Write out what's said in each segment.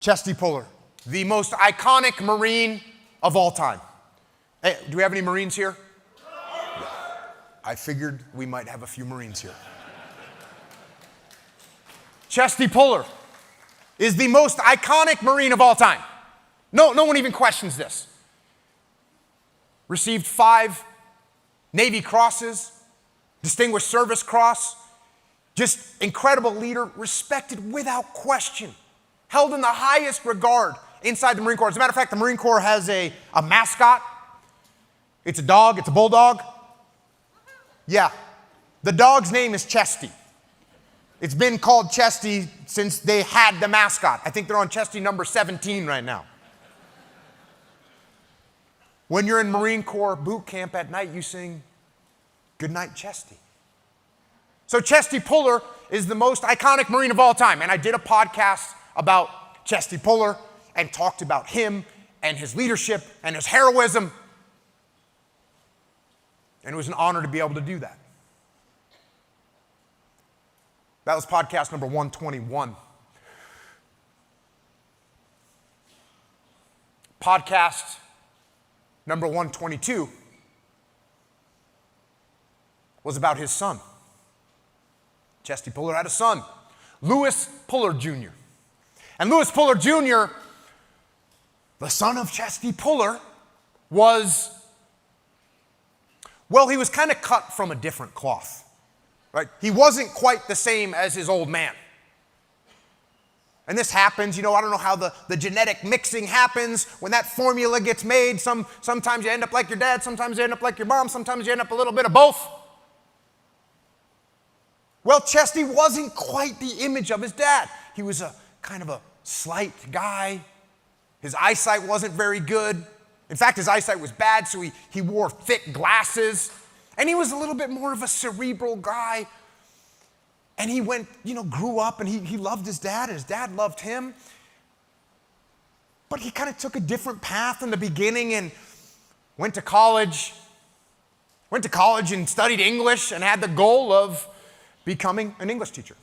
Chesty Puller, the most iconic Marine of all time. Hey, do we have any Marines here? Yeah. I figured we might have a few Marines here. Chesty Puller is the most iconic Marine of all time. No one even questions this. Received 5 Navy Crosses, Distinguished Service Cross, just incredible leader, respected without question, held in the highest regard inside the Marine Corps. As a matter of fact, the Marine Corps has a mascot. It's a dog, it's a bulldog. Yeah, the dog's name is Chesty. It's been called Chesty since they had the mascot. I think they're on Chesty number 17 right now. When you're in Marine Corps boot camp at night, you sing, "Good night, Chesty." So Chesty Puller is the most iconic Marine of all time. And I did a podcast about Chesty Puller and talked about him and his leadership and his heroism. And it was an honor to be able to do that. That was podcast number 121. Podcast number 122 was about his son. Chesty Puller had a son, Louis Puller Jr. And Louis Puller Jr., the son of Chesty Puller, was, well, he was kind of cut from a different cloth, right? He wasn't quite the same as his old man. And this happens, I don't know how the genetic mixing happens when that formula gets made. Sometimes you end up like your dad, sometimes you end up like your mom, sometimes you end up a little bit of both. Well, Chesty wasn't quite the image of his dad. He was a kind of a slight guy. His eyesight wasn't very good. In fact, his eyesight was bad, so he wore thick glasses. And he was a little bit more of a cerebral guy. And he grew up and he loved his dad and his dad loved him. But he kind of took a different path in the beginning and went to college and studied English and had the goal of becoming an English teacher.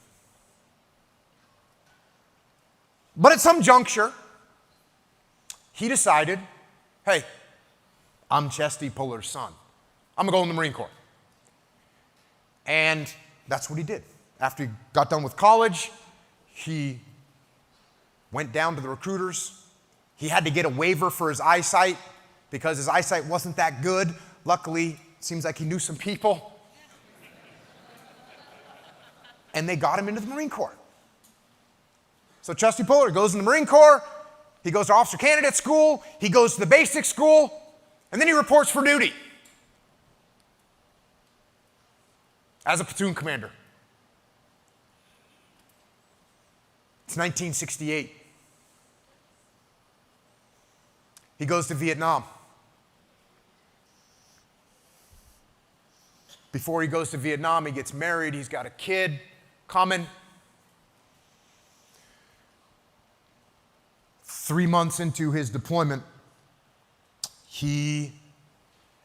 But at some juncture, he decided, hey, I'm Chesty Puller's son. I'm going to go in the Marine Corps. And that's what he did. After he got done with college, he went down to the recruiters. He had to get a waiver for his eyesight because his eyesight wasn't that good. Luckily, it seems like he knew some people. And they got him into the Marine Corps. So Chesty Puller goes in the Marine Corps. He goes to officer candidate school. He goes to the basic school. And then he reports for duty as a platoon commander. It's 1968. He goes to Vietnam. Before he goes to Vietnam, he gets married. He's got a kid coming. 3 months into his deployment, he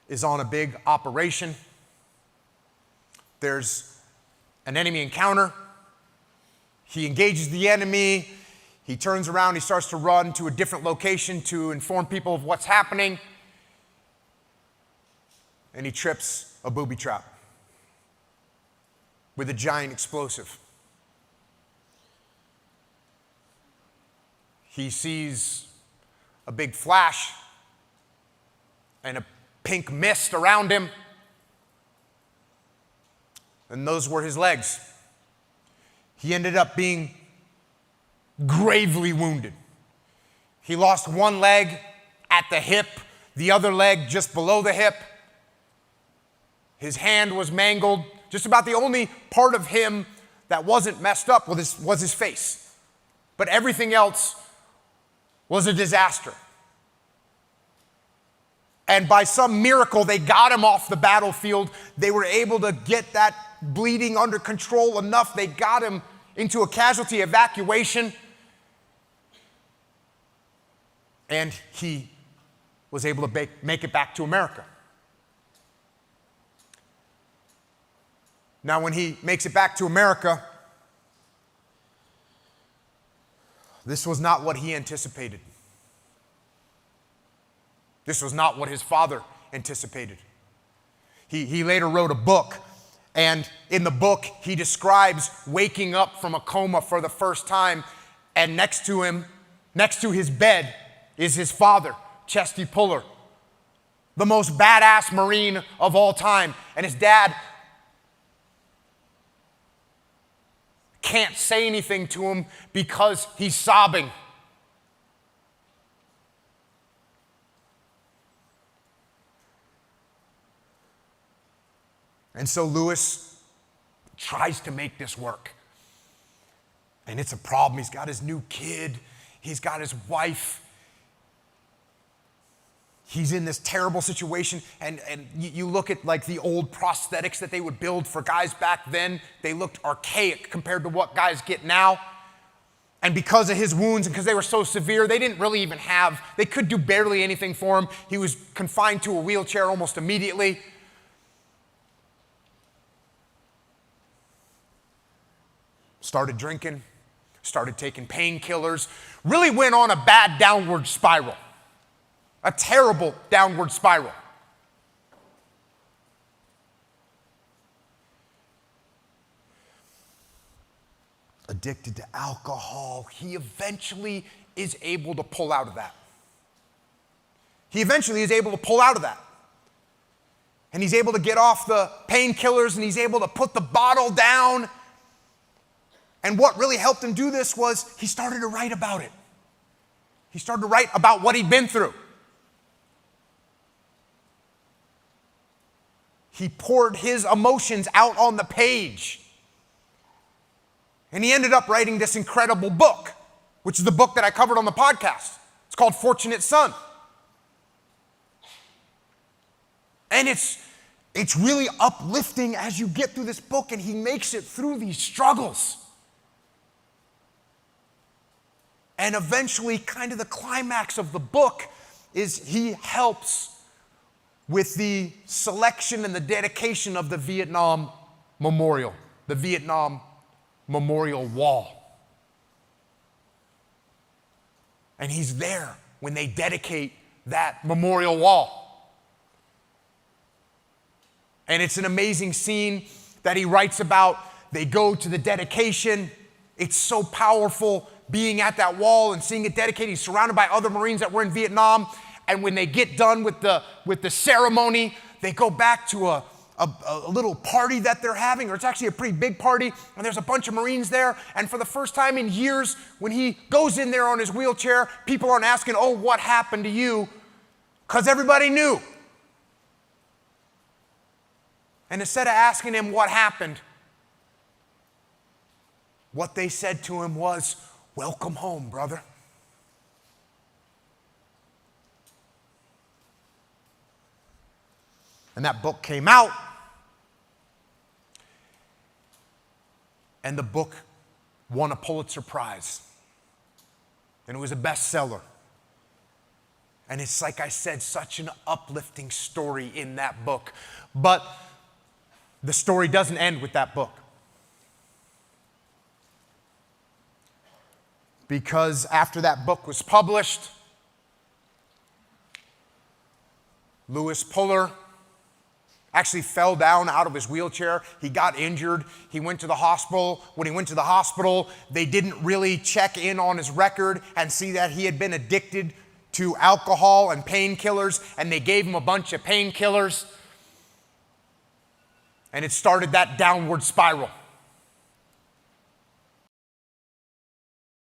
is on a big operation. There's an enemy encounter. He engages the enemy. He turns around. He starts to run to a different location to inform people of what's happening. And he trips a booby trap with a giant explosive. He sees a big flash and a pink mist around him. And those were his legs. He ended up being gravely wounded. He lost one leg at the hip, the other leg just below the hip. His hand was mangled. Just about the only part of him that wasn't messed up was his face. But everything else was a disaster. And by some miracle, they got him off the battlefield. They were able to get that bleeding under control enough. They got him into a casualty evacuation. And he was able to make it back to America. Now, when he makes it back to America, This was not what he anticipated. This was not what his father anticipated. He later wrote a book, and in the book, he describes waking up from a coma for the first time, and next to him, next to his bed, is his father, Chesty Puller, the most badass Marine of all time. And his dad can't say anything to him because he's sobbing. And so Lewis tries to make this work. And it's a problem. He's got his new kid. He's got his wife. He's in this terrible situation. And you look at like the old prosthetics that they would build for guys back then. They looked archaic compared to what guys get now. And because of his wounds and because they were so severe, they didn't really even have, they could do barely anything for him. He was confined to a wheelchair almost immediately. Started drinking, started taking painkillers, really went on a bad downward spiral, a terrible downward spiral. Addicted to alcohol, he eventually is able to pull out of that. He eventually is able to pull out of that. And he's able to get off the painkillers, and he's able to put the bottle down. And what really helped him do this was he started to write about it. He started to write about what he'd been through. He poured his emotions out on the page. And he ended up writing this incredible book, which is the book that I covered on the podcast. It's called Fortunate Son. And it's really uplifting as you get through this book, and he makes it through these struggles. And eventually, kind of the climax of the book is he helps with the selection and the dedication of the Vietnam Memorial, the Vietnam Memorial Wall. And he's there when they dedicate that memorial wall. And it's an amazing scene that he writes about. They go to the dedication. It's so powerful being at that wall and seeing it dedicated. He's surrounded by other Marines that were in Vietnam. And when they get done with the ceremony, they go back to a little party that they're having, or it's actually a pretty big party, and there's a bunch of Marines there. And for the first time in years, when he goes in there on his wheelchair, people aren't asking, oh, what happened to you? Because everybody knew. And instead of asking him what happened, what they said to him was, welcome home, brother. And that book came out, and the book won a Pulitzer Prize. And it was a bestseller. And it's, like I said, such an uplifting story in that book. But the story doesn't end with that book. Because after that book was published, Lewis Puller actually fell down out of his wheelchair. He got injured. He went to the hospital. When he went to the hospital, they didn't really check in on his record and see that he had been addicted to alcohol and painkillers, and they gave him a bunch of painkillers. And it started that downward spiral.